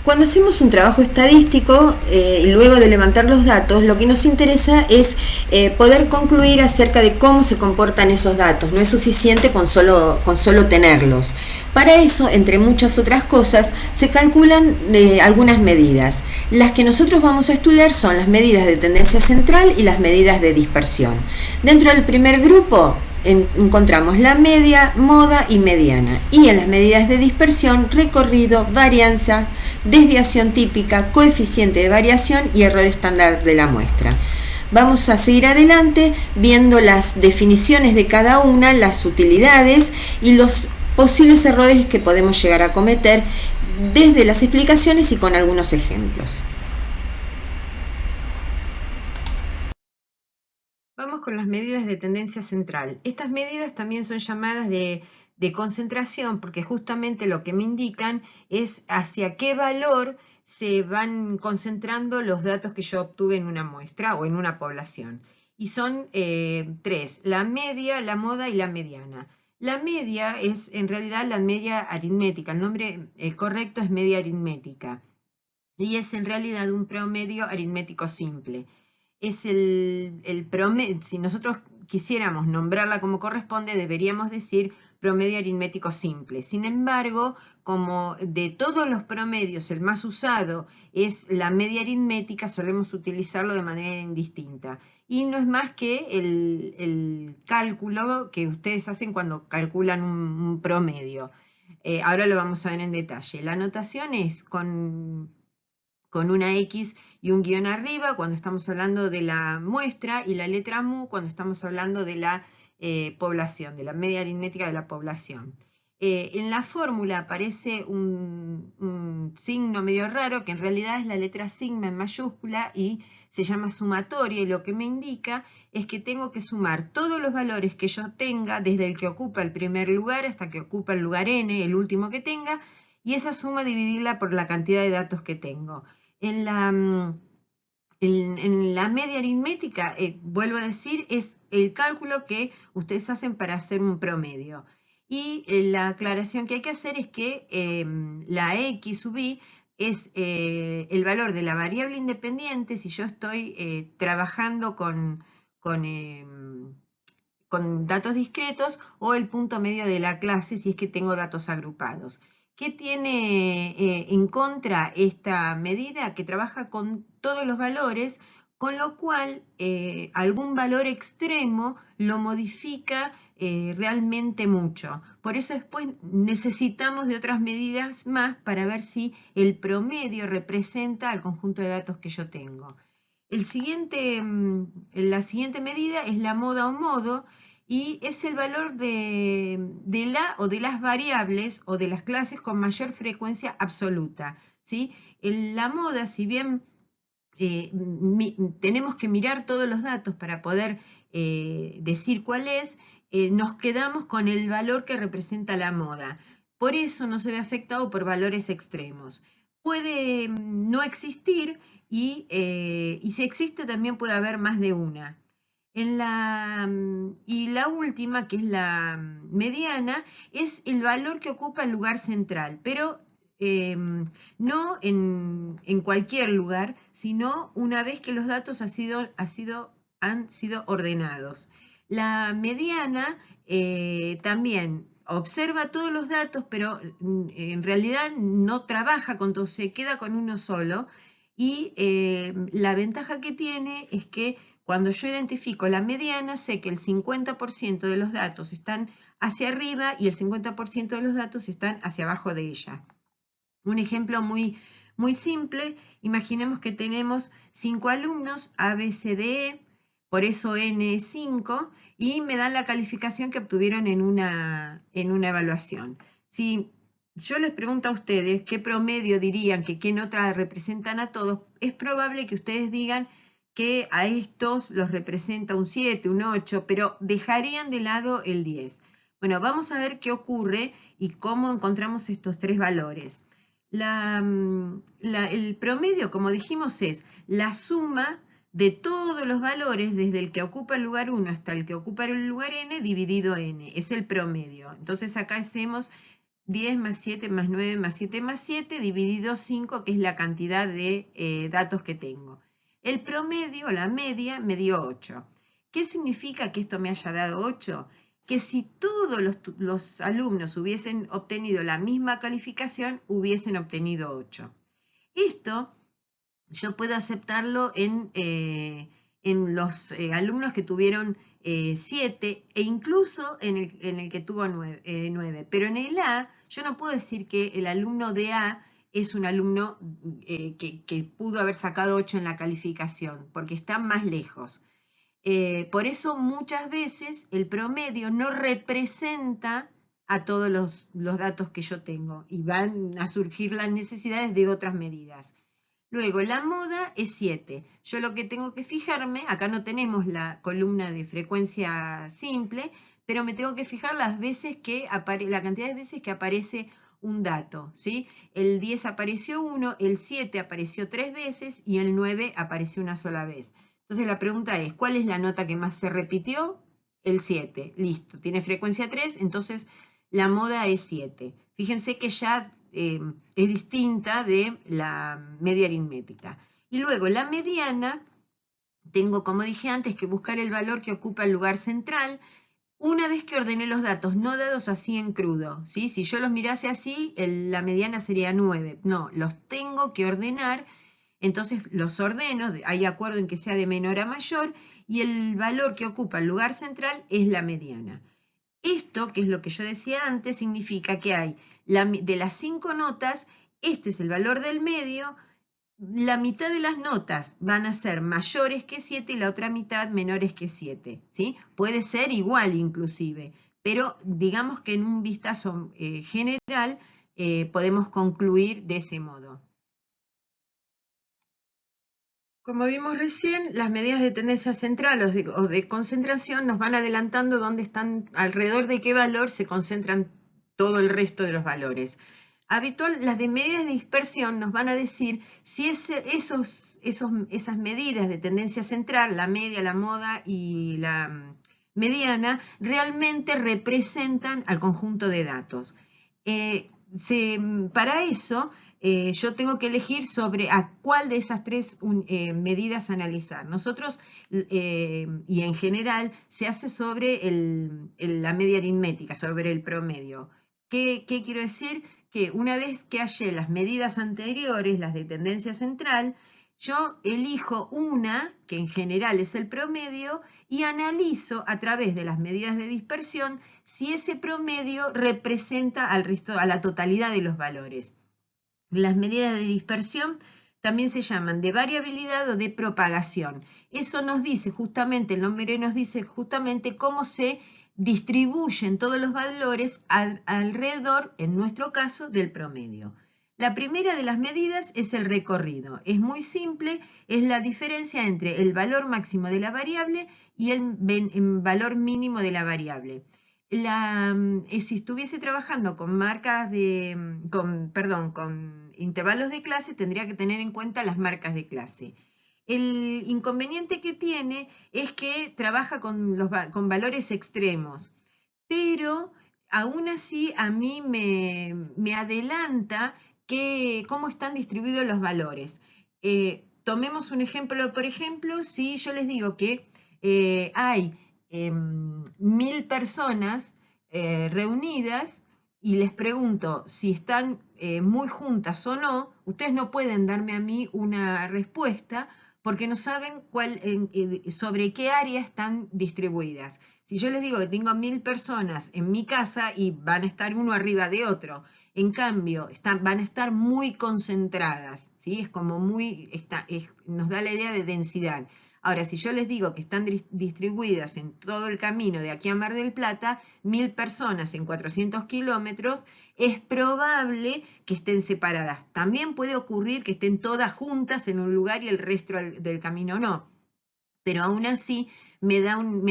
Cuando hacemos un trabajo estadístico, luego de levantar los datos, lo que nos interesa es poder concluir acerca de cómo se comportan esos datos. No es suficiente con solo tenerlos. Para eso, entre muchas otras cosas, se calculan algunas medidas. Las que nosotros vamos a estudiar son las medidas de tendencia central y las medidas de dispersión. Dentro del primer grupo encontramos la media, moda y mediana. Y en las medidas de dispersión, recorrido, varianza, desviación típica, coeficiente de variación y error estándar de la muestra. Vamos a seguir adelante viendo las definiciones de cada una, las utilidades y los posibles errores que podemos llegar a cometer desde las explicaciones y con algunos ejemplos. Vamos con las medidas de tendencia central. Estas medidas también son llamadas de concentración porque justamente lo que me indican es hacia qué valor se van concentrando los datos que yo obtuve en una muestra o en una población. Y son tres: la media, la moda y la mediana. La media es en realidad la media aritmética. El nombre correcto es media aritmética. Y es en realidad un promedio aritmético simple. Es el promedio. Si nosotros quisiéramos nombrarla como corresponde, deberíamos decir promedio aritmético simple. Sin embargo, como de todos los promedios el más usado es la media aritmética, solemos utilizarlo de manera indistinta. Y no es más que el cálculo que ustedes hacen cuando calculan un promedio. Ahora lo vamos a ver en detalle. La notación es con una X y un guión arriba cuando estamos hablando de la muestra y la letra mu cuando estamos hablando de la población, de la media aritmética de la población. En la fórmula aparece un signo medio raro que en realidad es la letra sigma en mayúscula y se llama sumatoria, y lo que me indica es que tengo que sumar todos los valores que yo tenga desde el que ocupa el primer lugar hasta que ocupa el lugar n, el último que tenga, y esa suma dividirla por la cantidad de datos que tengo. En la media aritmética, vuelvo a decir, es el cálculo que ustedes hacen para hacer un promedio. Y la aclaración que hay que hacer es que la X sub I es el valor de la variable independiente si yo estoy trabajando con datos discretos, o el punto medio de la clase si es que tengo datos agrupados. ¿Qué tiene en contra esta medida? Que trabaja con todos los valores, con lo cual algún valor extremo lo modifica realmente mucho. Por eso después necesitamos de otras medidas más para ver si el promedio representa al conjunto de datos que yo tengo. La siguiente medida es la moda o modo, y es el valor de la o de las variables o de las clases con mayor frecuencia absoluta, ¿sí? En la moda, si bien tenemos que mirar todos los datos para poder decir cuál es, nos quedamos con el valor que representa la moda. Por eso no se ve afectado por valores extremos. Puede no existir y si existe también puede haber más de una. Y la última, que es la mediana, es el valor que ocupa el lugar central, pero no en cualquier lugar, sino una vez que los datos han sido ordenados. La mediana también observa todos los datos, pero en realidad no trabaja con todos, se queda con uno solo, y la ventaja que tiene es que cuando yo identifico la mediana, sé que el 50% de los datos están hacia arriba y el 50% de los datos están hacia abajo de ella. Un ejemplo muy, muy simple: imaginemos que tenemos 5 alumnos, A, B, C, D, E, por eso N es 5, y me dan la calificación que obtuvieron en una evaluación. Si yo les pregunto a ustedes qué promedio dirían, que qué nota representan a todos, es probable que ustedes digan que a estos los representa un 7, un 8, pero dejarían de lado el 10. Bueno, vamos a ver qué ocurre y cómo encontramos estos tres valores. El promedio, como dijimos, es la suma de todos los valores desde el que ocupa el lugar 1 hasta el que ocupa el lugar n dividido n. Es el promedio. Entonces acá hacemos 10 más 7 más 9 más 7 más 7 dividido 5, que es la cantidad de datos que tengo. El promedio, la media, me dio 8. ¿Qué significa que esto me haya dado 8? Que si todos los alumnos hubiesen obtenido la misma calificación, hubiesen obtenido 8. Esto yo puedo aceptarlo en los alumnos que tuvieron 7 e incluso en el que tuvo 9. Pero en el A, yo no puedo decir que el alumno de A es un alumno que pudo haber sacado 8 en la calificación, porque está más lejos. Por eso muchas veces el promedio no representa a todos los datos que yo tengo y van a surgir las necesidades de otras medidas. Luego, la moda es 7. Yo lo que tengo que fijarme, acá no tenemos la columna de frecuencia simple, pero me tengo que fijar las veces que la cantidad de veces que aparece un dato, ¿sí? El 10 apareció 1, el 7 apareció 3 veces y el 9 apareció una sola vez. Entonces la pregunta es, ¿cuál es la nota que más se repitió? El 7. Listo, tiene frecuencia 3, entonces la moda es 7. Fíjense que ya es distinta de la media aritmética. Y luego la mediana, tengo, como dije antes, que buscar el valor que ocupa el lugar central. Una vez que ordené los datos, no dados así en crudo, ¿sí? Si yo los mirase así, la mediana sería 9. No, los tengo que ordenar, entonces los ordeno, hay acuerdo en que sea de menor a mayor, y el valor que ocupa el lugar central es la mediana. Esto, que es lo que yo decía antes, significa que hay de las 5 notas, este es el valor del medio, la mitad de las notas van a ser mayores que 7 y la otra mitad menores que 7, ¿sí? Puede ser igual inclusive, pero digamos que en un vistazo general podemos concluir de ese modo. Como vimos recién, las medidas de tendencia central o de concentración nos van adelantando dónde están, alrededor de qué valor se concentran todo el resto de los valores. Las de medidas de dispersión nos van a decir si esas medidas de tendencia central, la media, la moda y la mediana, realmente representan al conjunto de datos. Para eso, yo tengo que elegir sobre a cuál de esas tres medidas analizar. Nosotros, y en general, se hace sobre la media aritmética, sobre el promedio. ¿Qué quiero decir? Que una vez que hallé las medidas anteriores, las de tendencia central, yo elijo una, que en general es el promedio, y analizo a través de las medidas de dispersión si ese promedio representa a la totalidad de los valores. Las medidas de dispersión también se llaman de variabilidad o de propagación. Eso nos dice justamente, el nombre nos dice justamente cómo se distribuyen todos los valores alrededor, en nuestro caso, del promedio. La primera de las medidas es el recorrido. Es muy simple, es la diferencia entre el valor máximo de la variable y el valor mínimo de la variable. Si estuviese trabajando con con intervalos de clase, tendría que tener en cuenta las marcas de clase. El inconveniente que tiene es que trabaja con valores extremos, pero aún así a mí me adelanta cómo están distribuidos los valores. Tomemos un ejemplo, por ejemplo, si yo les digo que hay 1000 personas reunidas y les pregunto si están muy juntas o no, ustedes no pueden darme a mí una respuesta porque no saben sobre qué área están distribuidas. Si yo les digo que tengo 1000 personas en mi casa y van a estar uno arriba de otro, en cambio van a estar muy concentradas, ¿sí? Es como nos da la idea de densidad. Ahora, si yo les digo que están distribuidas en todo el camino de aquí a Mar del Plata, 1000 personas en 400 kilómetros, es probable que estén separadas. También puede ocurrir que estén todas juntas en un lugar y el resto del camino no. Pero aún así me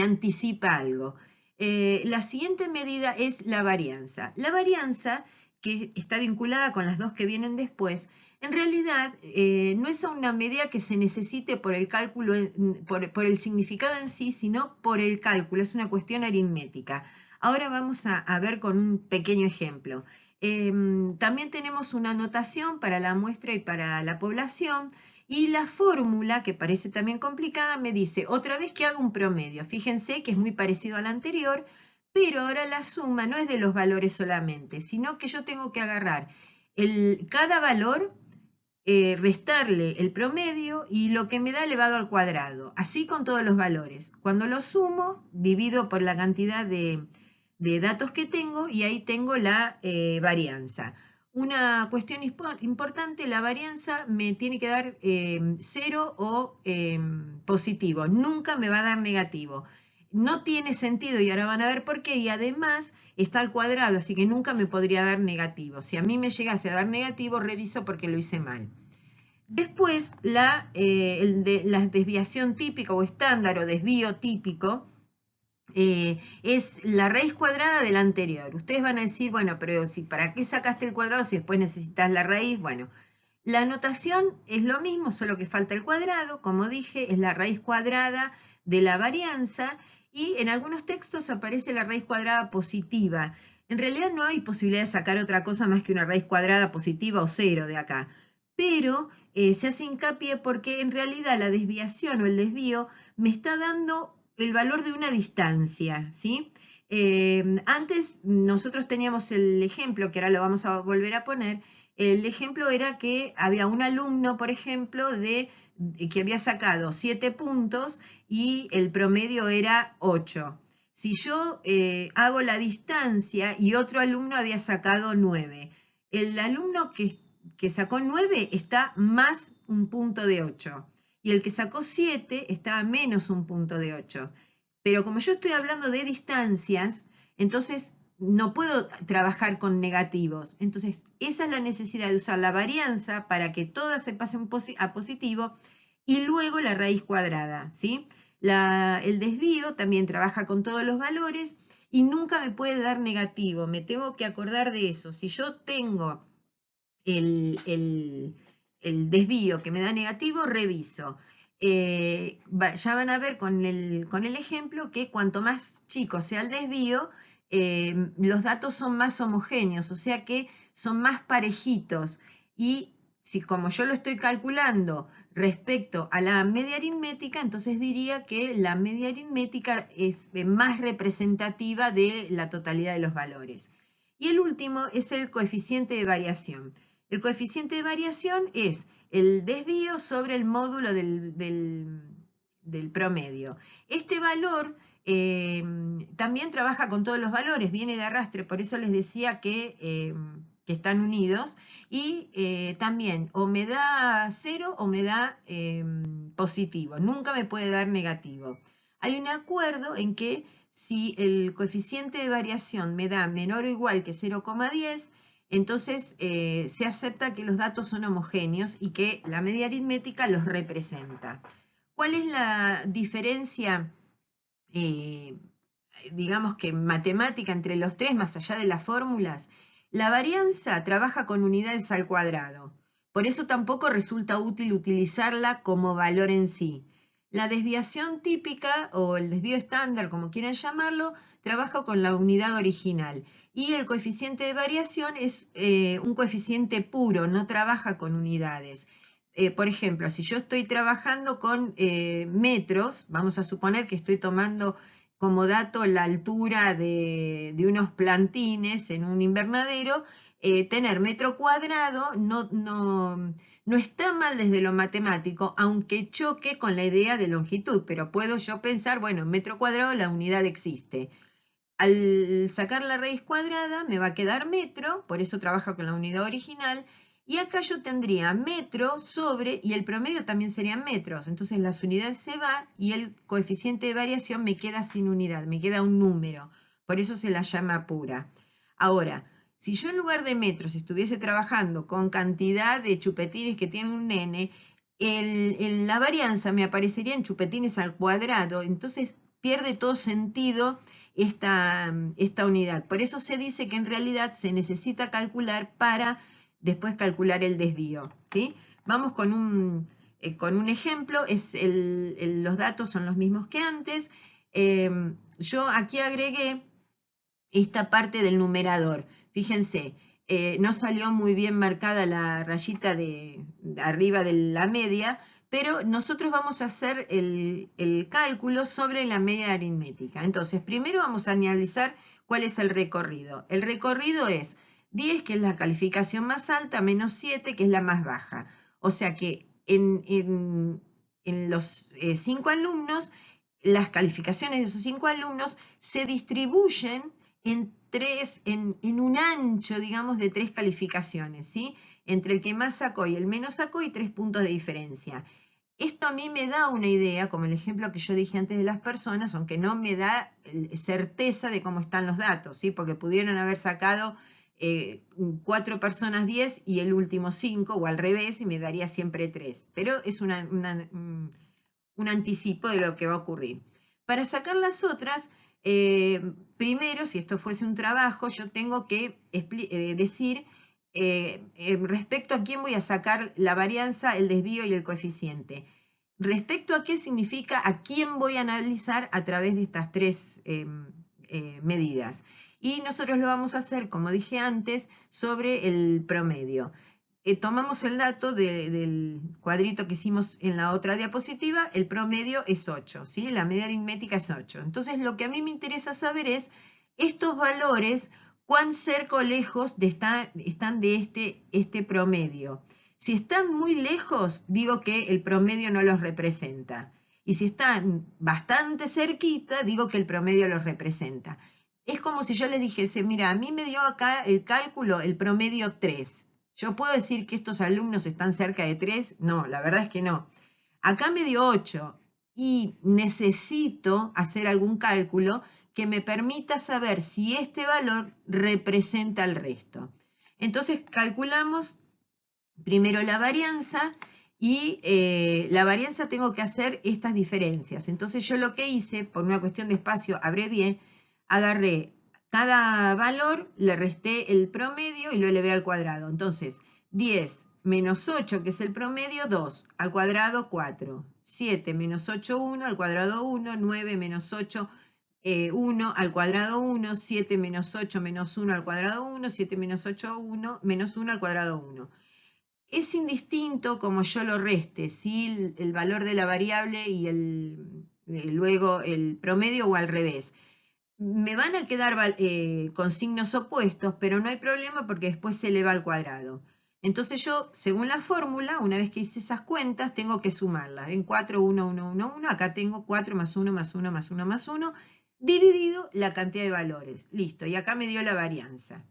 anticipa algo. La siguiente medida es la varianza. La varianza, que está vinculada con las dos que vienen después, en realidad no es una medida que se necesite por el cálculo, por el significado en sí, sino por el cálculo, es una cuestión aritmética. Ahora vamos a ver con un pequeño ejemplo. También tenemos una notación para la muestra y para la población. Y la fórmula, que parece también complicada, me dice, otra vez que hago un promedio. Fíjense que es muy parecido a la anterior, pero ahora la suma no es de los valores solamente, sino que yo tengo que agarrar cada valor, restarle el promedio y lo que me da elevado al cuadrado. Así con todos los valores. Cuando lo sumo, divido por la cantidad de datos que tengo y ahí tengo la varianza. Una cuestión importante, la varianza me tiene que dar 0 o positivo, nunca me va a dar negativo. No tiene sentido y ahora van a ver por qué, y además está al cuadrado, así que nunca me podría dar negativo. Si a mí me llegase a dar negativo, reviso porque lo hice mal. Después, la desviación típica o estándar o desvío típico, es la raíz cuadrada de la anterior. Ustedes van a decir, bueno, pero ¿para qué sacaste el cuadrado si después necesitas la raíz? Bueno, la notación es lo mismo, solo que falta el cuadrado. Como dije, es la raíz cuadrada de la varianza y en algunos textos aparece la raíz cuadrada positiva. En realidad no hay posibilidad de sacar otra cosa más que una raíz cuadrada positiva o 0 de acá. Pero se hace hincapié porque en realidad la desviación o el desvío me está dando el valor de una distancia, ¿sí? Antes nosotros teníamos el ejemplo, que ahora lo vamos a volver a poner. El ejemplo era que había un alumno, por ejemplo, que había sacado 7 puntos y el promedio era 8. Si yo hago la distancia y otro alumno había sacado 9, el alumno que sacó 9 está más un punto de 8 y el que sacó 7 está a menos un punto de 8. Pero como yo estoy hablando de distancias, entonces no puedo trabajar con negativos. Entonces, esa es la necesidad de usar la varianza para que todas se pasen a positivo y luego la raíz cuadrada, ¿sí? El desvío también trabaja con todos los valores y nunca me puede dar negativo. Me tengo que acordar de eso. Si yo tengo el desvío que me da negativo, reviso. Ya van a ver con el ejemplo que cuanto más chico sea el desvío, los datos son más homogéneos, o sea que son más parejitos. Y si como yo lo estoy calculando respecto a la media aritmética, entonces diría que la media aritmética es más representativa de la totalidad de los valores. Y el último es el coeficiente de variación. El coeficiente de variación es el desvío sobre el módulo del promedio. Este valor también trabaja con todos los valores, viene de arrastre, por eso les decía que están unidos. Y también o me da 0 o me da positivo, nunca me puede dar negativo. Hay un acuerdo en que si el coeficiente de variación me da menor o igual que 0,10, entonces se acepta que los datos son homogéneos y que la media aritmética los representa. ¿Cuál es la diferencia, digamos que matemática, entre los tres, más allá de las fórmulas? La varianza trabaja con unidades al cuadrado, por eso tampoco resulta útil utilizarla como valor en sí. La desviación típica o el desvío estándar, como quieran llamarlo, trabaja con la unidad original. Y el coeficiente de variación es un coeficiente puro, no trabaja con unidades. Por ejemplo, si yo estoy trabajando con metros, vamos a suponer que estoy tomando como dato la altura de unos plantines en un invernadero, tener metro cuadrado no está mal desde lo matemático, aunque choque con la idea de longitud, pero puedo yo pensar, bueno, en metro cuadrado la unidad existe. Al sacar la raíz cuadrada me va a quedar metro, por eso trabaja con la unidad original, y acá yo tendría metro sobre, y el promedio también serían metros, entonces las unidades se van y el coeficiente de variación me queda sin unidad, me queda un número, por eso se la llama pura. Ahora, si yo en lugar de metros estuviese trabajando con cantidad de chupetines que tiene un nene, la varianza me aparecería en chupetines al cuadrado, entonces pierde todo sentido esta unidad. Por eso se dice que en realidad se necesita calcular para después calcular el desvío, ¿sí? Vamos con un ejemplo, los datos son los mismos que antes. Yo aquí agregué esta parte del numerador. Fíjense, no salió muy bien marcada la rayita de arriba de la media, pero nosotros vamos a hacer el cálculo sobre la media aritmética. Entonces, primero vamos a analizar cuál es el recorrido. El recorrido es 10, que es la calificación más alta, menos 7, que es la más baja. O sea que en los 5 alumnos, las calificaciones de esos 5 alumnos se distribuyen en un ancho, digamos, de 3 calificaciones, ¿sí? Entre el que más sacó y el menos sacó y 3 puntos de diferencia. Esto a mí me da una idea, como el ejemplo que yo dije antes de las personas, aunque no me da certeza de cómo están los datos, ¿sí? Porque pudieron haber sacado 4 personas 10 y el último 5, o al revés, y me daría siempre 3. Pero es un anticipo de lo que va a ocurrir. Para sacar las otras, primero, si esto fuese un trabajo, yo tengo que decir respecto a quién voy a sacar la varianza, el desvío y el coeficiente. Respecto a qué significa a quién voy a analizar a través de estas 3 medidas. Y nosotros lo vamos a hacer, como dije antes, sobre el promedio. Tomamos el dato del cuadrito que hicimos en la otra diapositiva, el promedio es 8, ¿sí? La media aritmética es 8. Entonces, lo que a mí me interesa saber es estos valores, cuán cerca o lejos están de este promedio. Si están muy lejos, digo que el promedio no los representa. Y si están bastante cerquita, digo que el promedio los representa. Es como si yo les dijese, mira, a mí me dio acá el cálculo, el promedio 3. ¿Yo puedo decir que estos alumnos están cerca de 3? No, la verdad es que no. Acá me dio 8 y necesito hacer algún cálculo que me permita saber si este valor representa al resto. Entonces calculamos primero la varianza y la varianza tengo que hacer estas diferencias. Entonces yo lo que hice, por una cuestión de espacio, abrevié, agarré cada valor, le resté el promedio y lo elevé al cuadrado. Entonces, 10 menos 8, que es el promedio, 2, al cuadrado 4. 7 menos 8, 1, al cuadrado 1. 9 menos 8, 1 al cuadrado 1. 7 menos 8 menos 1 al cuadrado 1. 7 menos 8, 1, menos 1 al cuadrado 1. Es indistinto como yo lo reste, si el valor de la variable y luego el promedio o al revés. Me van a quedar con signos opuestos, pero no hay problema porque después se eleva al cuadrado. Entonces yo, según la fórmula, una vez que hice esas cuentas, tengo que sumarlas. En 4, 1, 1, 1, 1, acá tengo 4 más 1 más 1 más 1 más 1, dividido la cantidad de valores. Listo, y acá me dio la varianza.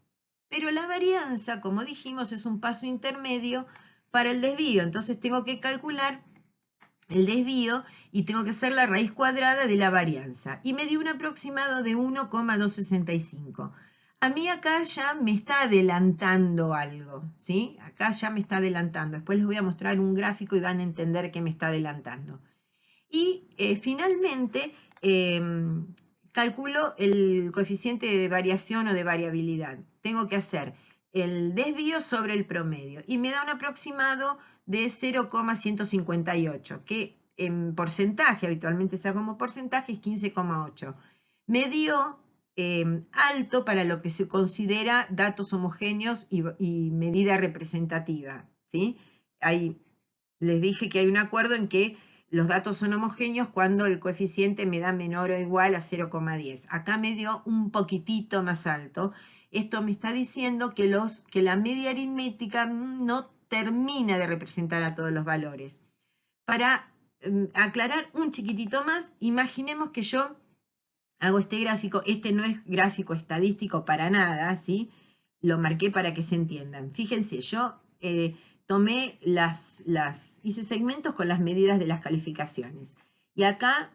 Pero la varianza, como dijimos, es un paso intermedio para el desvío. Entonces tengo que calcular el desvío y tengo que hacer la raíz cuadrada de la varianza. Y me dio un aproximado de 1,265. A mí acá ya me está adelantando algo, ¿sí? Acá ya me está adelantando. Después les voy a mostrar un gráfico y van a entender qué me está adelantando. Y finalmente calculo el coeficiente de variación o de variabilidad. Tengo que hacer el desvío sobre el promedio y me da un aproximado de 0,158, que en porcentaje, habitualmente se da como porcentaje, es 15,8. Me dio alto para lo que se considera datos homogéneos y medida representativa, ¿sí? Ahí les dije que hay un acuerdo en que los datos son homogéneos cuando el coeficiente me da menor o igual a 0,10. Acá me dio un poquitito más alto. Esto me está diciendo que la media aritmética no termina de representar a todos los valores. Para aclarar un chiquitito más, imaginemos que yo hago este gráfico. Este no es gráfico estadístico para nada, ¿sí? Lo marqué para que se entiendan. Fíjense, yo tomé hice segmentos con las medidas de las calificaciones. Y acá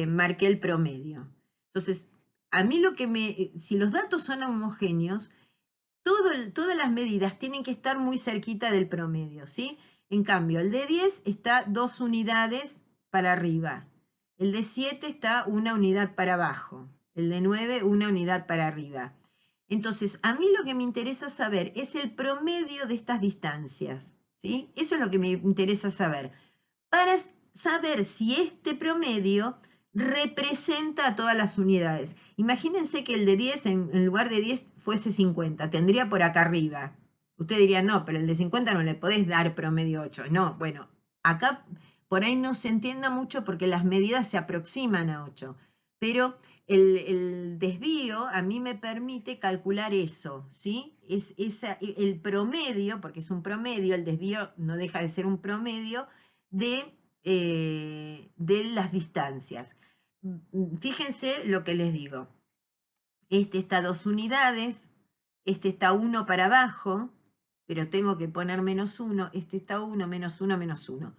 marqué el promedio. Entonces, a mí si los datos son homogéneos, todas las medidas tienen que estar muy cerquita del promedio, ¿sí? En cambio, el de 10 está 2 unidades para arriba. El de 7 está 1 unidad para abajo. El de 9, 1 unidad para arriba. Entonces, a mí lo que me interesa saber es el promedio de estas distancias, ¿sí? Eso es lo que me interesa saber. Para saber si este promedio representa a todas las unidades. Imagínense que el de 10 en lugar de 10 fuese 50, tendría por acá arriba. Usted diría, no, pero el de 50 no le podés dar promedio 8. No, bueno, acá por ahí no se entienda mucho porque las medidas se aproximan a 8, pero el desvío a mí me permite calcular eso, ¿sí? El promedio, porque es un promedio, el desvío no deja de ser un promedio de las distancias. Fíjense lo que les digo. Este está 2 unidades, este está 1 para abajo, pero tengo que poner -1, este está 1, -1, -1.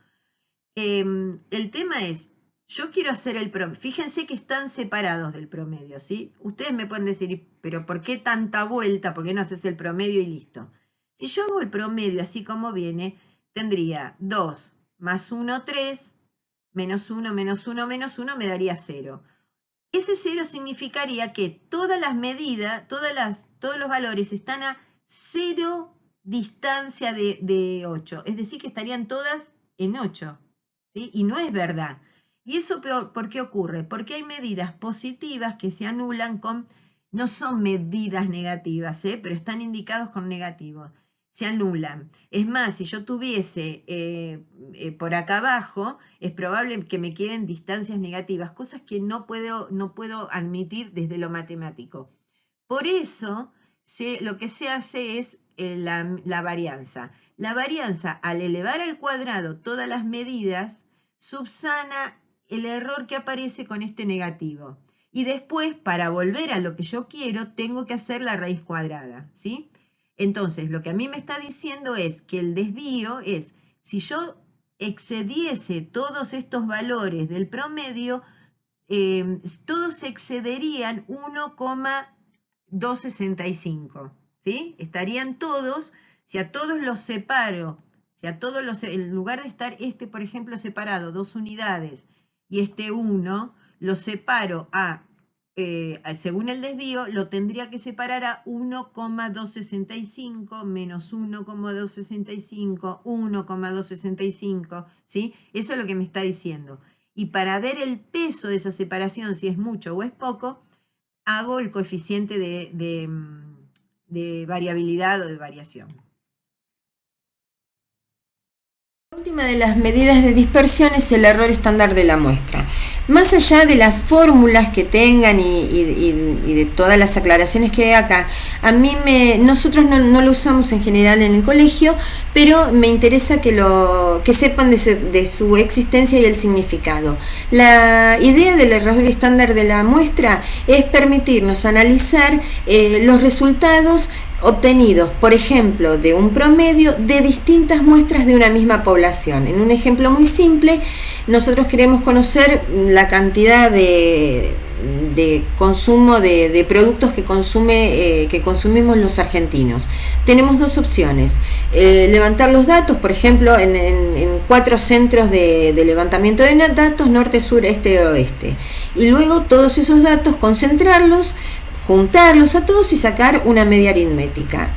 El tema es, yo quiero hacer el promedio. Fíjense que están separados del promedio, ¿sí? Ustedes me pueden decir, pero ¿por qué tanta vuelta? ¿Por qué no haces el promedio y listo? Si yo hago el promedio así como viene, tendría 2 más 1, 3, -1, -1, -1 me daría 0. Ese 0 significaría que todas las medidas, todos los valores están a 0 distancia de 8. Es decir, que estarían todas en 8. ¿Sí? Y no es verdad. ¿Y eso por qué ocurre? Porque hay medidas positivas que se anulan no son medidas negativas, pero están indicados con negativo. Se anulan. Es más, si yo tuviese por acá abajo, es probable que me queden distancias negativas, cosas que no puedo admitir desde lo matemático. Por eso, lo que se hace es la varianza. La varianza, al elevar al cuadrado todas las medidas, subsana el error que aparece con este negativo. Y después, para volver a lo que yo quiero, tengo que hacer la raíz cuadrada, ¿sí? Entonces, lo que a mí me está diciendo es que el desvío es, si yo excediese todos estos valores del promedio, todos excederían 1,265, ¿sí? Estarían todos, si a todos los separo, en lugar de estar por ejemplo, separado 2 unidades y 1, lo separo según el desvío, lo tendría que separar a 1,265 menos 1,265, 1,265, ¿sí? Eso es lo que me está diciendo. Y para ver el peso de esa separación, si es mucho o es poco, hago el coeficiente de variabilidad o de variación. La última de las medidas de dispersión es el error estándar de la muestra. Más allá de las fórmulas que tengan y de todas las aclaraciones que hay acá, nosotros no lo usamos en general en el colegio, pero me interesa que sepan de su existencia y el significado. La idea del error estándar de la muestra es permitirnos analizar los resultados obtenidos, por ejemplo, de un promedio de distintas muestras de una misma población. En un ejemplo muy simple, nosotros queremos conocer la cantidad de consumo de productos que consumimos los argentinos. Tenemos dos opciones: levantar los datos, por ejemplo, en 4 centros de levantamiento de datos, norte, sur, este, oeste, y luego todos esos datos concentrarlos, juntarlos a todos y sacar una media aritmética.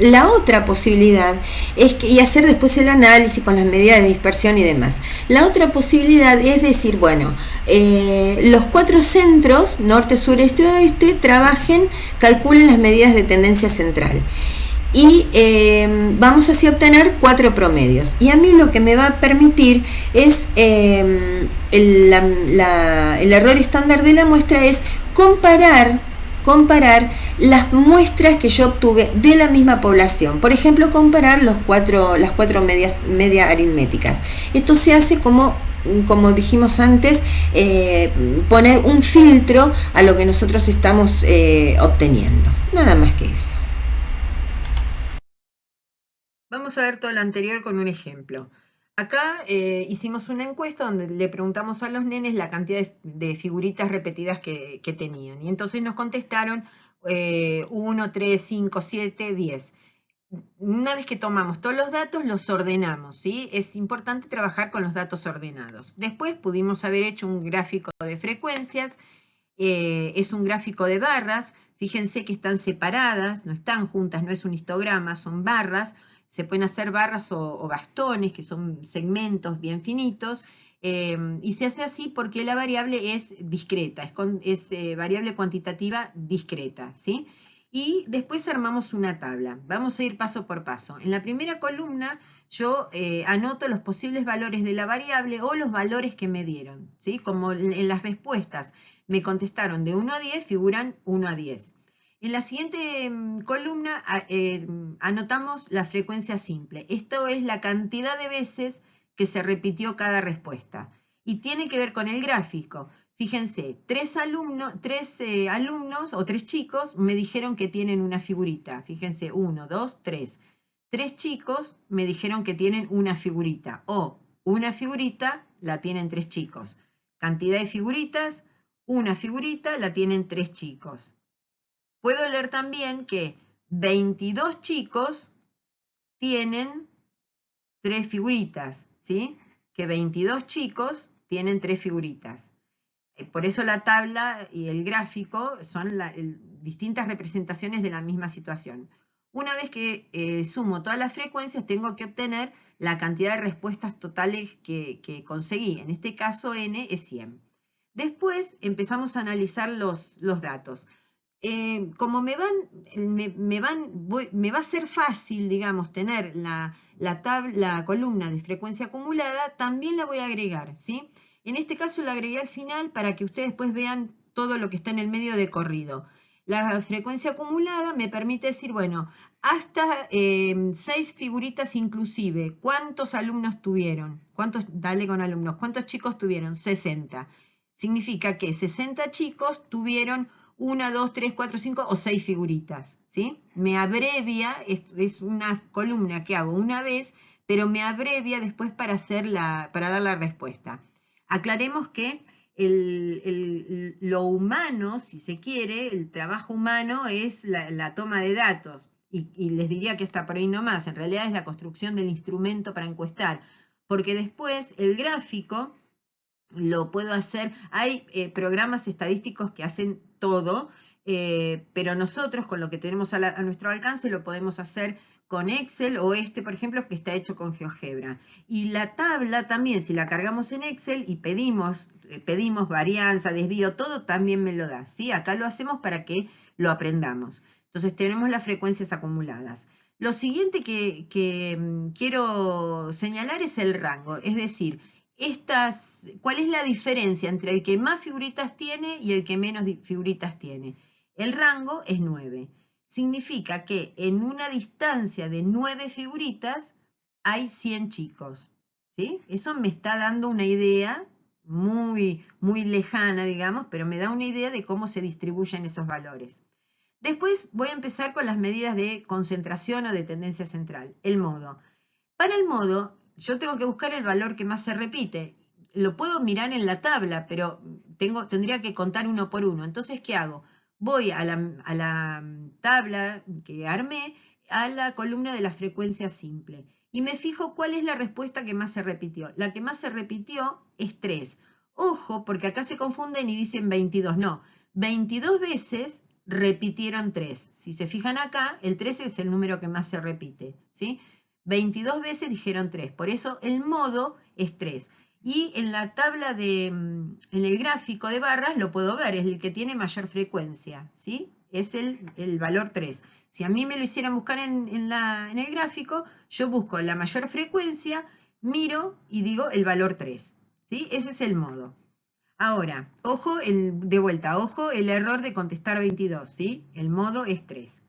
La otra posibilidad es y hacer después el análisis con las medidas de dispersión y demás. La otra posibilidad es decir, bueno, los 4 centros, norte, sur, este, oeste, calculen las medidas de tendencia central. Y vamos así a obtener 4 promedios. Y a mí lo que me va a permitir es, el error estándar de la muestra es comparar las muestras que yo obtuve de la misma población. Por ejemplo, comparar las cuatro medias aritméticas. Esto se hace como dijimos antes, poner un filtro a lo que nosotros estamos obteniendo. Nada más que eso. Vamos a ver todo lo anterior con un ejemplo. Acá hicimos una encuesta donde le preguntamos a los nenes la cantidad de figuritas repetidas que tenían. Y entonces nos contestaron 1, 3, 5, 7, 10. Una vez que tomamos todos los datos, los ordenamos, ¿sí? Es importante trabajar con los datos ordenados. Después pudimos haber hecho un gráfico de frecuencias. Es un gráfico de barras. Fíjense que están separadas, no están juntas, no es un histograma, son barras. se pueden hacer barras o bastones, que son segmentos bien finitos, y se hace así porque la variable es discreta, es variable cuantitativa discreta, ¿sí? Y después armamos una tabla. Vamos a ir paso por paso. En la primera columna yo anoto los posibles valores de la variable o los valores que me dieron, ¿sí? Como en las respuestas me contestaron de 1 a 10, figuran 1 a 10. En la siguiente columna anotamos la frecuencia simple. Esto es la cantidad de veces que se repitió cada respuesta. Y tiene que ver con el gráfico. Fíjense, tres alumnos o tres chicos me dijeron que tienen una figurita. Fíjense, 1, 2, 3. Tres chicos me dijeron que tienen una figurita. O una figurita la tienen tres chicos. Cantidad de figuritas, una figurita la tienen tres chicos. Puedo leer también que 22 chicos tienen tres figuritas, ¿sí? Que 22 chicos tienen tres figuritas. Por eso la tabla y el gráfico son distintas representaciones de la misma situación. Una vez que sumo todas las frecuencias, tengo que obtener la cantidad de respuestas totales que conseguí. En este caso, n es 100. Después empezamos a analizar los datos. Como me va a ser fácil, digamos, tener la columna de frecuencia acumulada, también la voy a agregar, ¿sí? En este caso la agregué al final para que ustedes después vean todo lo que está en el medio de corrido. La frecuencia acumulada me permite decir, bueno, hasta 6 figuritas inclusive. ¿Cuántos alumnos tuvieron? Dale con alumnos. ¿Cuántos chicos tuvieron? 60. Significa que 60 chicos tuvieron 1, 2, 3, 4, 5 o 6 figuritas, ¿sí? Me abrevia, es una columna que hago una vez, pero me abrevia después para dar la respuesta. Aclaremos que lo humano, si se quiere, el trabajo humano es la toma de datos. Y les diría que hasta por ahí no más. En realidad es la construcción del instrumento para encuestar. Porque después el gráfico lo puedo hacer. Hay programas estadísticos que hacen todo, pero nosotros con lo que tenemos a nuestro alcance lo podemos hacer con Excel o por ejemplo, que está hecho con GeoGebra. Y la tabla también, si la cargamos en Excel y pedimos varianza, desvío, todo también me lo da, ¿sí? Acá lo hacemos para que lo aprendamos. Entonces tenemos las frecuencias acumuladas. Lo siguiente que quiero señalar es el rango, es decir, ¿cuál es la diferencia entre el que más figuritas tiene y el que menos figuritas tiene? El rango es 9. Significa que en una distancia de 9 figuritas hay 100 chicos, ¿sí? Eso me está dando una idea muy, muy lejana, digamos, pero me da una idea de cómo se distribuyen esos valores. Después voy a empezar con las medidas de concentración o de tendencia central, el modo. Para el modo, yo tengo que buscar el valor que más se repite. Lo puedo mirar en la tabla, pero tendría que contar uno por uno. Entonces, ¿qué hago? Voy a la tabla que armé, a la columna de la frecuencia simple. Y me fijo cuál es la respuesta que más se repitió. La que más se repitió es 3. Ojo, porque acá se confunden y dicen 22. No, 22 veces repitieron 3. Si se fijan acá, el 3 es el número que más se repite, ¿sí? 22 veces dijeron 3, por eso el modo es 3. Y en la tabla en el gráfico de barras lo puedo ver, es el que tiene mayor frecuencia, ¿sí? Es el valor 3. Si a mí me lo hicieran buscar en el gráfico, yo busco la mayor frecuencia, miro y digo el valor 3, ¿sí? Ese es el modo. Ahora, ojo, de vuelta, ojo el error de contestar 22, ¿sí? El modo es 3.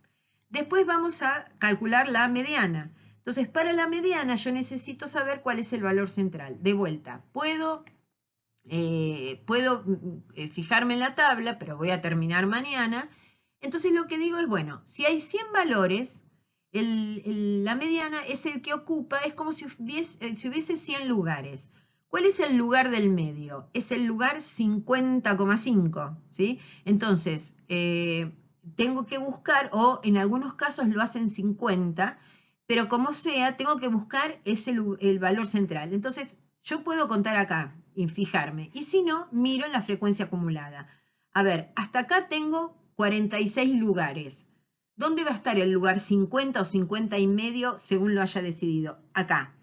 Después vamos a calcular la mediana. Entonces, para la mediana yo necesito saber cuál es el valor central. De vuelta, puedo fijarme en la tabla, pero voy a terminar mañana. Entonces lo que digo es, bueno, si hay 100 valores, la mediana es el que ocupa, es como si hubiese 100 lugares. ¿Cuál es el lugar del medio? Es el lugar 50,5, ¿sí? Entonces, tengo que buscar, o en algunos casos lo hacen 50, pero como sea, tengo que buscar el valor central. Entonces, yo puedo contar acá y fijarme. Y si no, miro en la frecuencia acumulada. A ver, hasta acá tengo 46 lugares. ¿Dónde va a estar el lugar 50 o 50 y medio según lo haya decidido? Acá.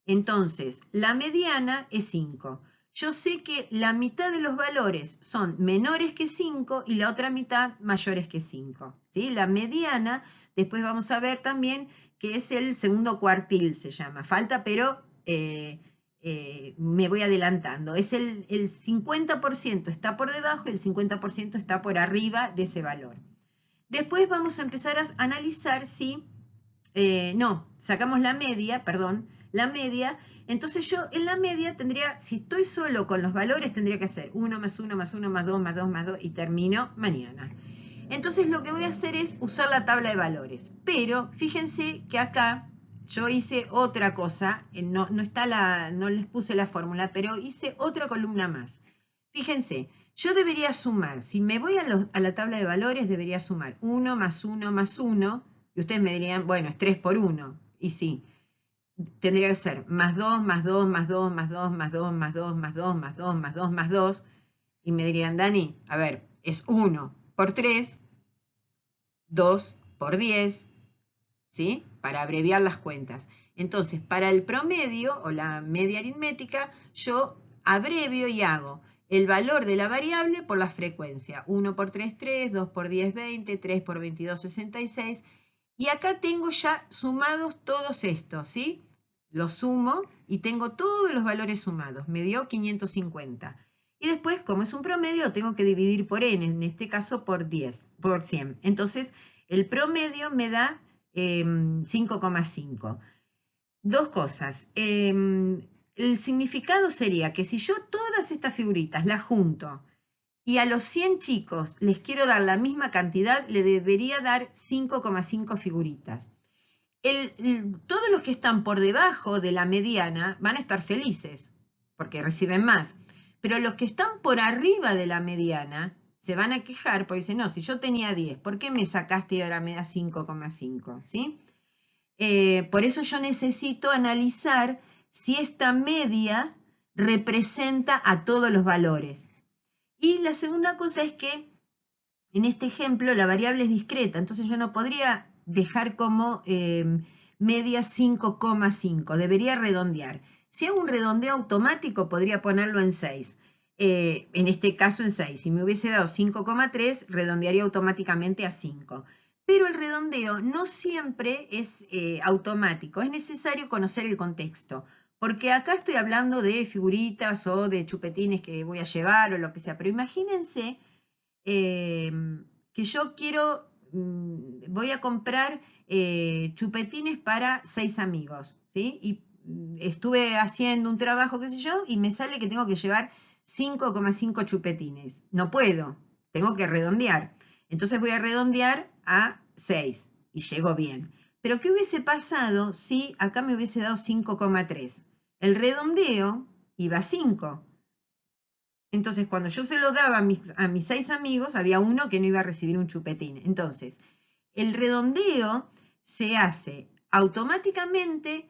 Entonces, la mediana es 5. Yo sé que la mitad de los valores son menores que 5 y la otra mitad mayores que 5. ¿Sí? La mediana, después vamos a ver también que es el segundo cuartil, se llama. Falta, pero me voy adelantando. Es el 50% está por debajo y el 50% está por arriba de ese valor. Después vamos a empezar a analizar si, sacamos la media, perdón, la media. Entonces yo en la media tendría, si estoy solo con los valores, tendría que hacer 1 más 1 más 1 más 2 más 2 más 2 y termino mañana. Entonces lo que voy a hacer es usar la tabla de valores. Pero fíjense que acá yo hice otra cosa, no les puse la fórmula, pero hice otra columna más. Fíjense, yo debería sumar, si me voy a la tabla de valores, debería sumar 1 más 1 más 1, y ustedes me dirían, bueno, es 3 por 1, y sí, tendría que ser más 2, más 2, más 2, más 2, más 2, más 2, más 2, más 2, más 2, más 2, y me dirían, Dani, a ver, es 1 por 3, 2 por 10, ¿sí? Para abreviar las cuentas. Entonces, para el promedio o la media aritmética, yo abrevio y hago el valor de la variable por la frecuencia. 1 por 3, 3, 2 por 10, 20, 3 por 22, 66. Y acá tengo ya sumados todos estos, ¿sí? Los sumo y tengo todos los valores sumados. Me dio 550. Y después, como es un promedio, tengo que dividir por n, en este caso por 10, por 100. Entonces, el promedio me da 5,5. Dos cosas. El significado sería que si yo todas estas figuritas las junto y a los 100 chicos les quiero dar la misma cantidad, le debería dar 5,5 figuritas. Todos los que están por debajo de la mediana van a estar felices porque reciben más. Pero los que están por arriba de la mediana se van a quejar porque dicen, no, si yo tenía 10, ¿por qué me sacaste y ahora me da 5,5? ¿Sí? Por eso yo necesito analizar si esta media representa a todos los valores. Y la segunda cosa es que en este ejemplo la variable es discreta, entonces yo no podría dejar como media 5,5, debería redondear. Si hago un redondeo automático podría ponerlo en 6, en este caso en 6. Si me hubiese dado 5,3 redondearía automáticamente a 5. Pero el redondeo no siempre es automático, es necesario conocer el contexto. Porque acá estoy hablando de figuritas o de chupetines que voy a llevar o lo que sea, pero imagínense que yo quiero, voy a comprar chupetines para 6 amigos, ¿sí? Y estuve haciendo un trabajo, qué sé yo, y me sale que tengo que llevar 5,5 chupetines. No puedo, tengo que redondear. Entonces voy a redondear a 6 y llego bien. Pero ¿qué hubiese pasado si acá me hubiese dado 5,3? El redondeo iba a 5. Entonces, cuando yo se lo daba a mis 6 amigos, había uno que no iba a recibir un chupetín. Entonces, el redondeo se hace automáticamente,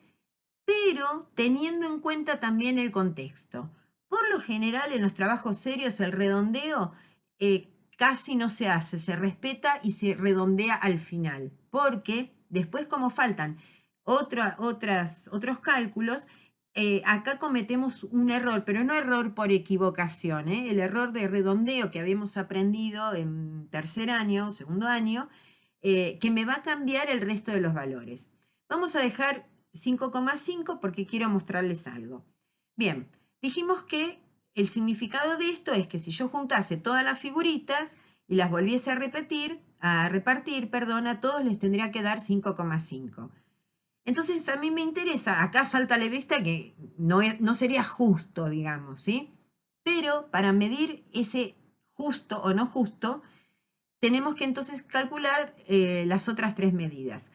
pero teniendo en cuenta también el contexto. Por lo general, en los trabajos serios, el redondeo casi no se hace, se respeta y se redondea al final, porque después, como faltan otros cálculos, acá cometemos un error, pero no error por equivocación, el error de redondeo que habíamos aprendido en tercer año, segundo año, que me va a cambiar el resto de los valores. Vamos a dejar 5,5 porque quiero mostrarles algo. Bien, dijimos que el significado de esto es que si yo juntase todas las figuritas y las volviese a repartir, a todos les tendría que dar 5,5. Entonces a mí me interesa, acá salta a la vista que no sería justo, digamos, ¿sí? Pero para medir ese justo o no justo, tenemos que entonces calcular las otras 3 medidas.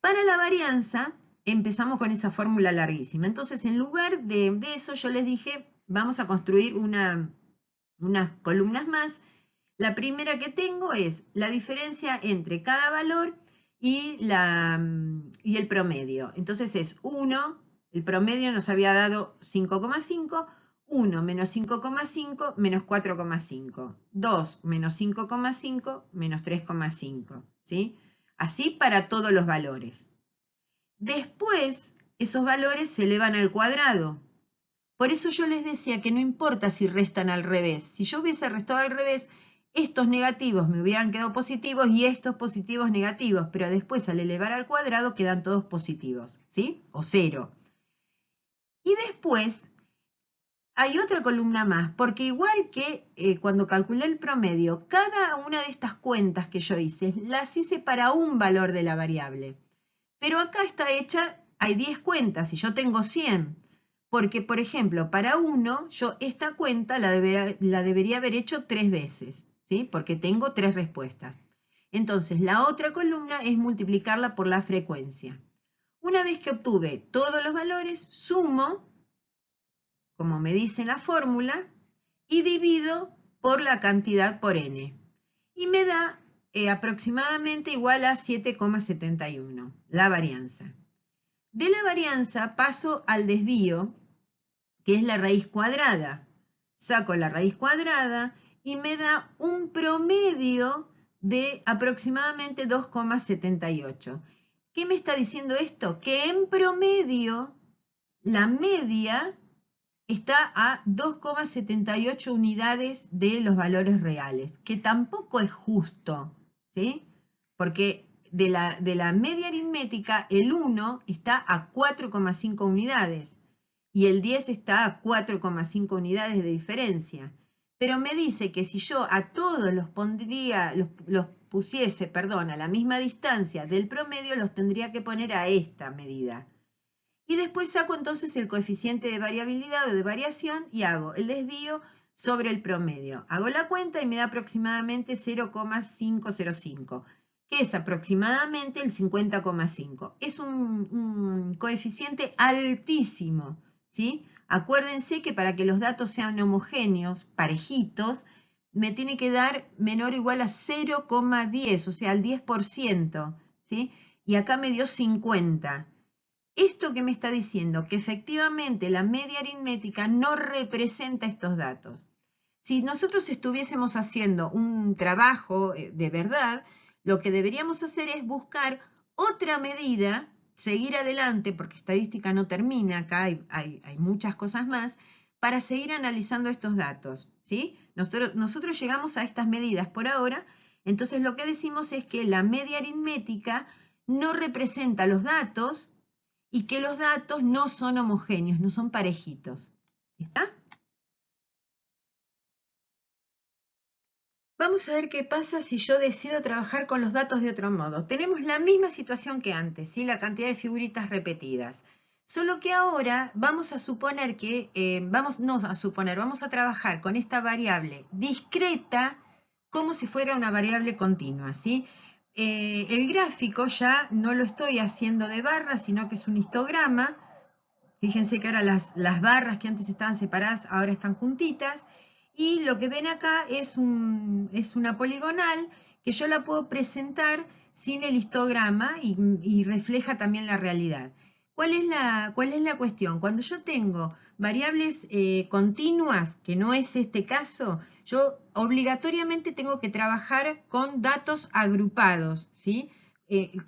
Para la varianza, empezamos con esa fórmula larguísima. Entonces, en lugar de eso, yo les dije, vamos a construir unas columnas más. La primera que tengo es la diferencia entre cada valor y el promedio. Entonces es 1, el promedio nos había dado 5,5, 1 menos 5,5 menos 4,5, 2 menos 5,5 menos 3,5, ¿sí? Así para todos los valores. Después, esos valores se elevan al cuadrado. Por eso yo les decía que no importa si restan al revés. Si yo hubiese restado al revés, estos negativos me hubieran quedado positivos y estos positivos negativos, pero después al elevar al cuadrado quedan todos positivos, ¿sí? O 0. Y después hay otra columna más, porque igual que cuando calculé el promedio, cada una de estas cuentas que yo hice, las hice para un valor de la variable. Pero acá está hecha, hay 10 cuentas y yo tengo 100. Porque, por ejemplo, para 1, yo esta cuenta la debería haber hecho 3 veces, ¿sí? Porque tengo 3 respuestas. Entonces, la otra columna es multiplicarla por la frecuencia. Una vez que obtuve todos los valores, sumo, como me dice la fórmula, y divido por la cantidad por n. Y me da aproximadamente igual a 7,71, la varianza. De la varianza paso al desvío, que es la raíz cuadrada. Saco la raíz cuadrada y me da un promedio de aproximadamente 2,78. ¿Qué me está diciendo esto? Que en promedio la media está a 2,78 unidades de los valores reales, que tampoco es justo, ¿sí? Porque de la media aritmética, el 1 está a 4,5 unidades y el 10 está a 4,5 unidades de diferencia. Pero me dice que si yo a todos los pusiese, a la misma distancia del promedio, los tendría que poner a esta medida. Y después saco entonces el coeficiente de variabilidad o de variación y hago el desvío sobre el promedio. Hago la cuenta y me da aproximadamente 0,505, que es aproximadamente el 50,5. Es un coeficiente altísimo, ¿sí? Acuérdense que para que los datos sean homogéneos, parejitos, me tiene que dar menor o igual a 0,10, o sea, al 10%, ¿sí? Y acá me dio 50. ¿Esto qué me está diciendo? Que efectivamente la media aritmética no representa estos datos. Si nosotros estuviésemos haciendo un trabajo de verdad, lo que deberíamos hacer es buscar otra medida, seguir adelante, porque estadística no termina, acá hay muchas cosas más, para seguir analizando estos datos, ¿sí? Nosotros llegamos a estas medidas por ahora, entonces lo que decimos es que la media aritmética no representa los datos, y que los datos no son homogéneos, no son parejitos. ¿Está? Vamos a ver qué pasa si yo decido trabajar con los datos de otro modo. Tenemos la misma situación que antes, ¿sí? La cantidad de figuritas repetidas. Solo que ahora vamos a suponer que, vamos a trabajar con esta variable discreta como si fuera una variable continua, ¿sí? El gráfico ya no lo estoy haciendo de barras, sino que es un histograma. Fíjense que ahora las barras que antes estaban separadas ahora están juntitas. Y lo que ven acá es una poligonal que yo la puedo presentar sin el histograma y refleja también la realidad. ¿Cuál es la cuestión? Cuando yo tengo variables continuas, que no es este caso, yo obligatoriamente tengo que trabajar con datos agrupados, ¿sí?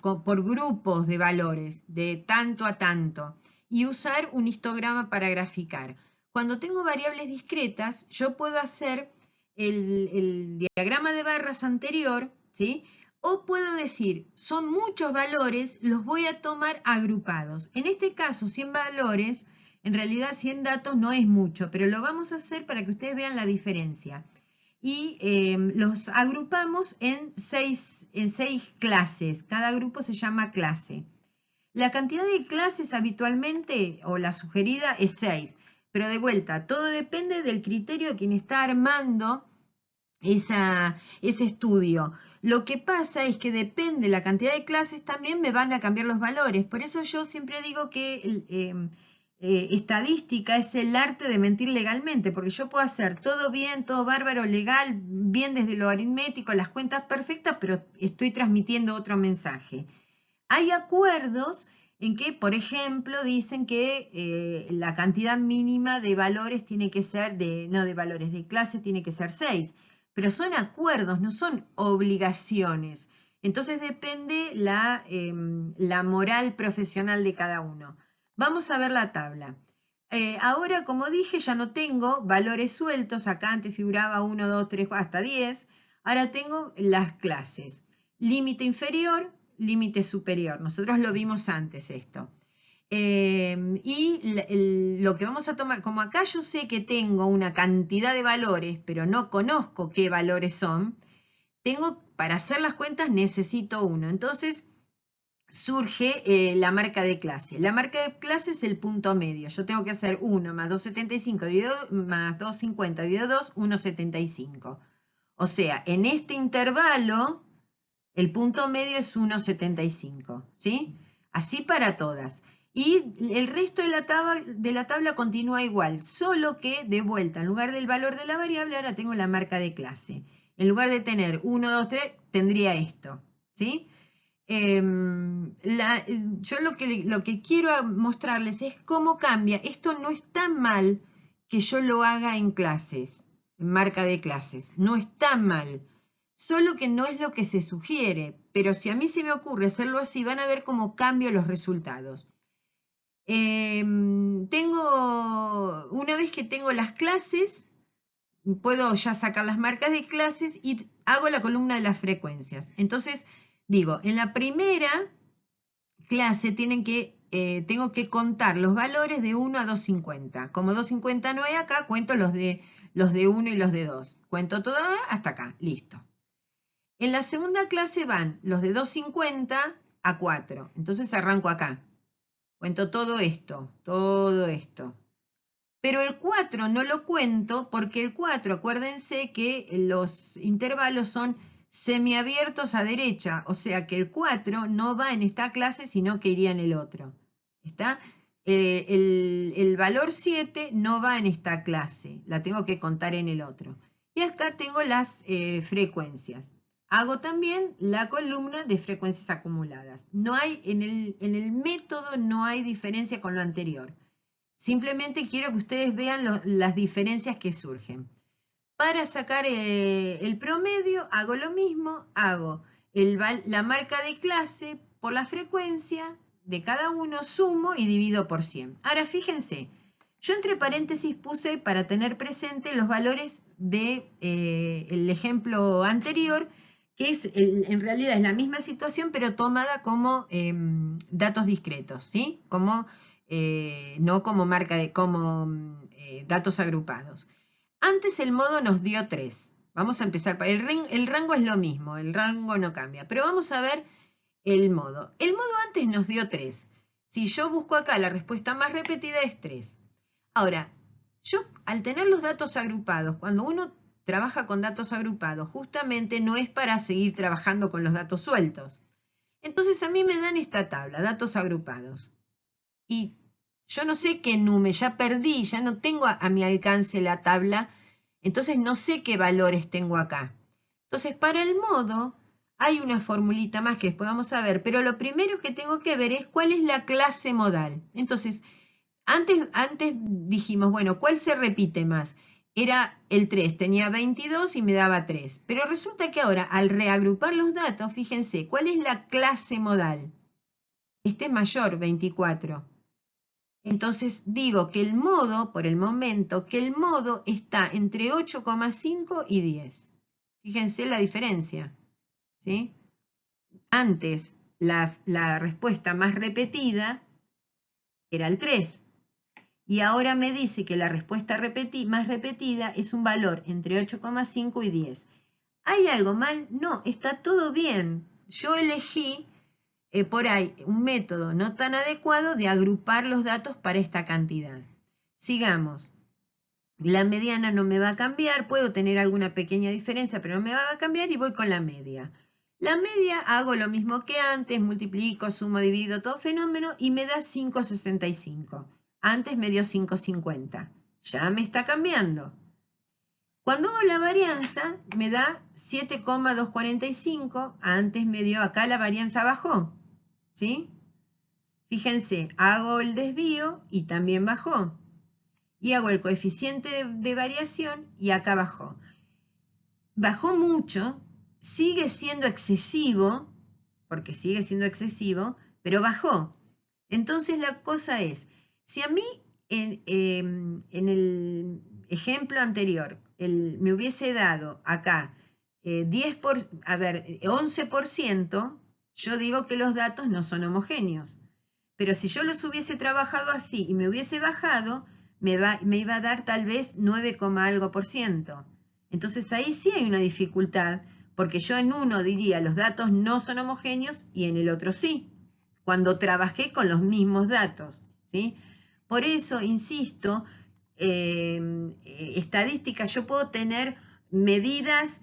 Por grupos de valores, de tanto a tanto, y usar un histograma para graficar. Cuando tengo variables discretas, yo puedo hacer el diagrama de barras anterior, ¿sí? O puedo decir, son muchos valores, los voy a tomar agrupados. En este caso, 100 valores, en realidad 100 datos no es mucho, pero lo vamos a hacer para que ustedes vean la diferencia. Y los agrupamos en seis clases. Cada grupo se llama clase. La cantidad de clases habitualmente, o la sugerida, es 6. Pero de vuelta, todo depende del criterio de quien está armando ese estudio. Lo que pasa es que depende de la cantidad de clases, también me van a cambiar los valores. Por eso yo siempre digo que estadística es el arte de mentir legalmente, porque yo puedo hacer todo bien, todo bárbaro, legal, bien desde lo aritmético, las cuentas perfectas, pero estoy transmitiendo otro mensaje. Hay acuerdos en que, por ejemplo, dicen que la cantidad mínima de valores tiene que ser, de clases tiene que ser 6, pero son acuerdos, no son obligaciones. Entonces depende la moral profesional de cada uno. Vamos a ver la tabla. Ahora, como dije, ya no tengo valores sueltos. Acá antes figuraba 1, 2, 3, hasta 10. Ahora tengo las clases. Límite inferior, límite superior. Nosotros lo vimos antes esto. Lo que vamos a tomar, como acá yo sé que tengo una cantidad de valores, pero no conozco qué valores son, para hacer las cuentas necesito uno. Entonces surge la marca de clase. La marca de clase es el punto medio. Yo tengo que hacer 1 más 2,75 más 2,50 dividido 2, 1,75. O sea, en este intervalo, el punto medio es 1,75, ¿sí? Así para todas. Y el resto de la tabla continúa igual, solo que de vuelta, en lugar del valor de la variable, ahora tengo la marca de clase. En lugar de tener 1, 2, 3, tendría esto, ¿sí? Yo lo que quiero mostrarles es cómo cambia. Esto no está mal que yo lo haga en clases, en marca de clases. No está mal. Solo que no es lo que se sugiere. Pero si a mí se me ocurre hacerlo así, van a ver cómo cambio los resultados. Una vez que tengo las clases, puedo ya sacar las marcas de clases y hago la columna de las frecuencias. Entonces, digo, en la primera clase tengo que contar los valores de 1 a 250. Como 250 no hay acá, cuento los de 1 y los de 2. Cuento todo hasta acá, listo. En la segunda clase van los de 250 a 4. Entonces arranco acá. Cuento todo esto, todo esto. Pero el 4 no lo cuento porque el 4, acuérdense que los intervalos son semiabiertos a derecha, o sea que el 4 no va en esta clase, sino que iría en el otro. ¿Está? El valor 7 no va en esta clase, la tengo que contar en el otro. Y acá tengo las frecuencias. Hago también la columna de frecuencias acumuladas. No hay, en el método no hay diferencia con lo anterior. Simplemente quiero que ustedes vean las diferencias que surgen. Para sacar el promedio hago lo mismo, hago la marca de clase por la frecuencia de cada uno, sumo y divido por 100. Ahora fíjense, yo entre paréntesis puse para tener presente los valores del ejemplo anterior, que en realidad es la misma situación pero tomada como datos discretos, ¿sí? No como datos agrupados. Antes el modo nos dio 3. Vamos a empezar. El rango es lo mismo, el rango no cambia. Pero vamos a ver el modo. El modo antes nos dio 3. Si yo busco acá la respuesta más repetida es 3. Ahora, yo al tener los datos agrupados, cuando uno trabaja con datos agrupados, justamente no es para seguir trabajando con los datos sueltos. Entonces a mí me dan esta tabla, datos agrupados. Y yo no sé qué número, ya perdí, ya no tengo a mi alcance la tabla, entonces no sé qué valores tengo acá. Entonces para el modo hay una formulita más que después vamos a ver, pero lo primero que tengo que ver es cuál es la clase modal. Entonces, antes dijimos, bueno, ¿cuál se repite más? Era el 3, tenía 22 y me daba 3. Pero resulta que ahora, al reagrupar los datos, fíjense, ¿cuál es la clase modal? Este es mayor, 24. Entonces digo que el modo, por el momento, que el modo está entre 8,5 y 10. Fíjense la diferencia, ¿sí? Antes la respuesta más repetida era el 3. Y ahora me dice que la respuesta más repetida es un valor entre 8,5 y 10. ¿Hay algo mal? No, está todo bien. Yo elegí por ahí un método no tan adecuado de agrupar los datos para esta cantidad. Sigamos. La mediana no me va a cambiar, puedo tener alguna pequeña diferencia, pero no me va a cambiar y voy con la media. La media hago lo mismo que antes, multiplico, sumo, divido, todo fenómeno y me da 5,65. Antes me dio 5,50. Ya me está cambiando. Cuando hago la varianza me da 7,245. Antes me dio, acá la varianza bajó. ¿Sí? Fíjense, hago el desvío y también bajó. Y hago el coeficiente de variación y acá bajó. Bajó mucho, sigue siendo excesivo, porque sigue siendo excesivo, pero bajó. Entonces la cosa es, si a mí en el ejemplo anterior me hubiese dado acá 11%, yo digo que los datos no son homogéneos. Pero si yo los hubiese trabajado así y me hubiese bajado, me iba a dar tal vez 9, algo por ciento. Entonces ahí sí hay una dificultad, porque yo en uno diría los datos no son homogéneos y en el otro sí, cuando trabajé con los mismos datos, ¿sí? Por eso, insisto, estadística, yo puedo tener medidas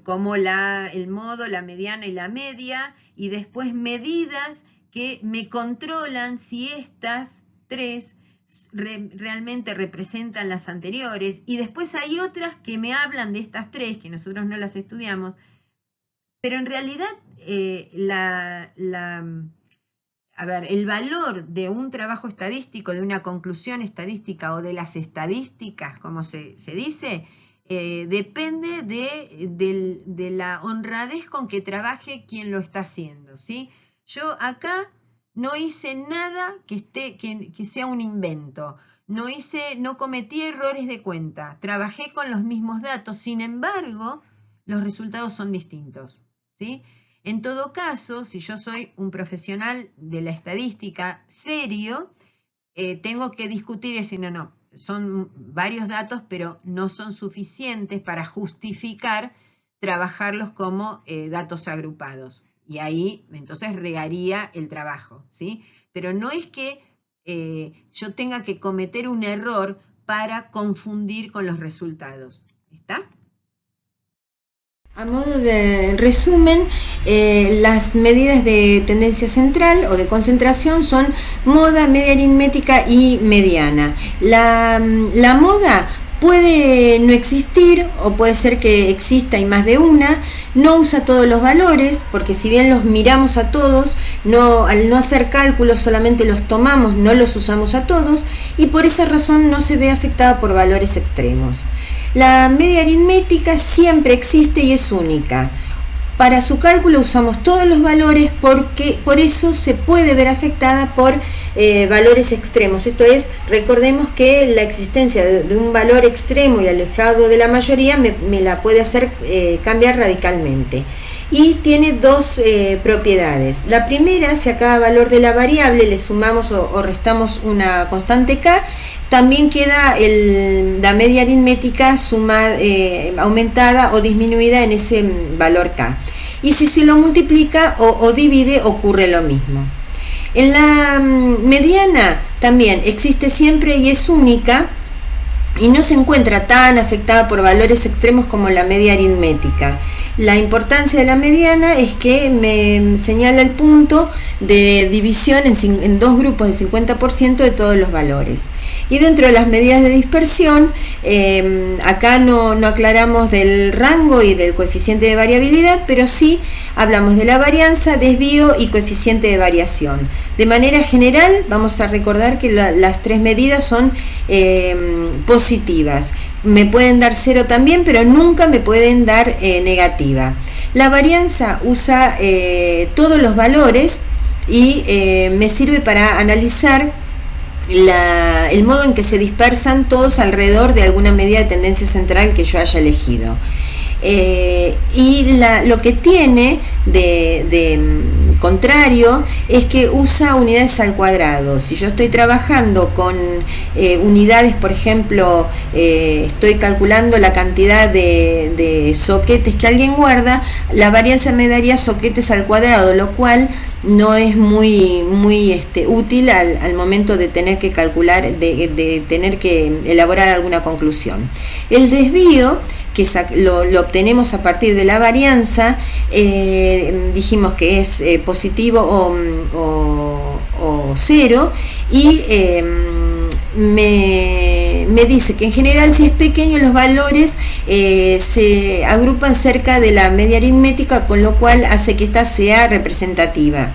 como el modo, la mediana y la media, y después medidas que me controlan si estas tres realmente representan las anteriores, y después hay otras que me hablan de estas tres, que nosotros no las estudiamos, pero en realidad el valor de un trabajo estadístico, de una conclusión estadística o de las estadísticas, como se dice, depende de la honradez con que trabaje quien lo está haciendo, ¿sí? Yo acá no hice nada que sea un invento, no cometí errores de cuenta, trabajé con los mismos datos, sin embargo, los resultados son distintos, ¿sí? En todo caso, si yo soy un profesional de la estadística serio, tengo que discutir y decir, no, son varios datos, pero no son suficientes para justificar trabajarlos como datos agrupados. Y ahí, entonces, reharía el trabajo, ¿sí? Pero no es que yo tenga que cometer un error para confundir con los resultados. ¿Está? A modo de resumen, las medidas de tendencia central o de concentración son moda, media aritmética y mediana. La moda puede no existir o puede ser que exista y más de una, no usa todos los valores, porque si bien los miramos a todos, al no hacer cálculos solamente los tomamos, no los usamos a todos, y por esa razón no se ve afectada por valores extremos. La media aritmética siempre existe y es única. Para su cálculo usamos todos los valores, porque por eso se puede ver afectada por valores extremos. Esto es, recordemos que la existencia de un valor extremo y alejado de la mayoría me la puede hacer cambiar radicalmente. Y tiene dos propiedades. La primera, si a cada valor de la variable le sumamos o restamos una constante k, también queda la media aritmética aumentada o disminuida en ese valor k. Y si se lo multiplica o divide, ocurre lo mismo. En la mediana también existe siempre y es única, y no se encuentra tan afectada por valores extremos como la media aritmética. La importancia de la mediana es que me señala el punto de división en dos grupos de 50% de todos los valores. Y dentro de las medidas de dispersión, acá no aclaramos del rango y del coeficiente de variabilidad, pero sí hablamos de la varianza, desvío y coeficiente de variación. De manera general, vamos a recordar que las tres medidas son positivas. Me pueden dar 0 también, pero nunca me pueden dar negativa. La varianza usa todos los valores y me sirve para analizar el modo en que se dispersan todos alrededor de alguna medida de tendencia central que yo haya elegido. Y lo que tiene de contrario es que usa unidades al cuadrado. Si yo estoy trabajando con unidades, por ejemplo, estoy calculando la cantidad de soquetes que alguien guarda, la varianza me daría soquetes al cuadrado, lo cual no es muy útil al momento de tener que calcular, de tener que elaborar alguna conclusión. El desvío, que lo obtenemos a partir de la varianza, dijimos que es positivo o 0, y me dice que en general, si es pequeño, los valores se agrupan cerca de la media aritmética, con lo cual hace que ésta sea representativa.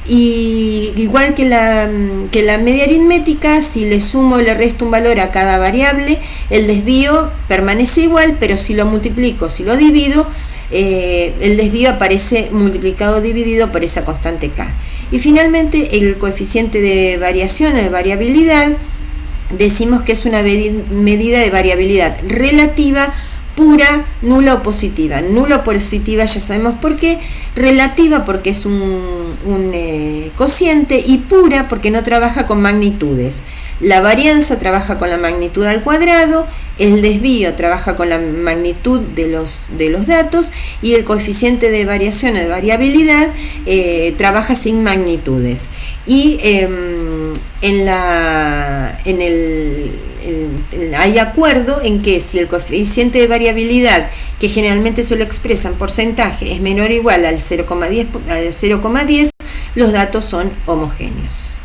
Y igual que la media aritmética, si le sumo o le resto un valor a cada variable, el desvío permanece igual, pero si lo multiplico, si lo divido, el desvío aparece multiplicado o dividido por esa constante K. Y finalmente el coeficiente de variación, de variabilidad, decimos que es una medida de variabilidad relativa, pura, nula o positiva. Nula o positiva ya sabemos por qué, relativa porque es un cociente, y pura porque no trabaja con magnitudes. La varianza trabaja con la magnitud al cuadrado, el desvío trabaja con la magnitud de los datos, y el coeficiente de variación o de variabilidad trabaja sin magnitudes. Y hay acuerdo en que si el coeficiente de variabilidad, que generalmente se lo expresa en porcentaje, es menor o igual al 0,10, los datos son homogéneos.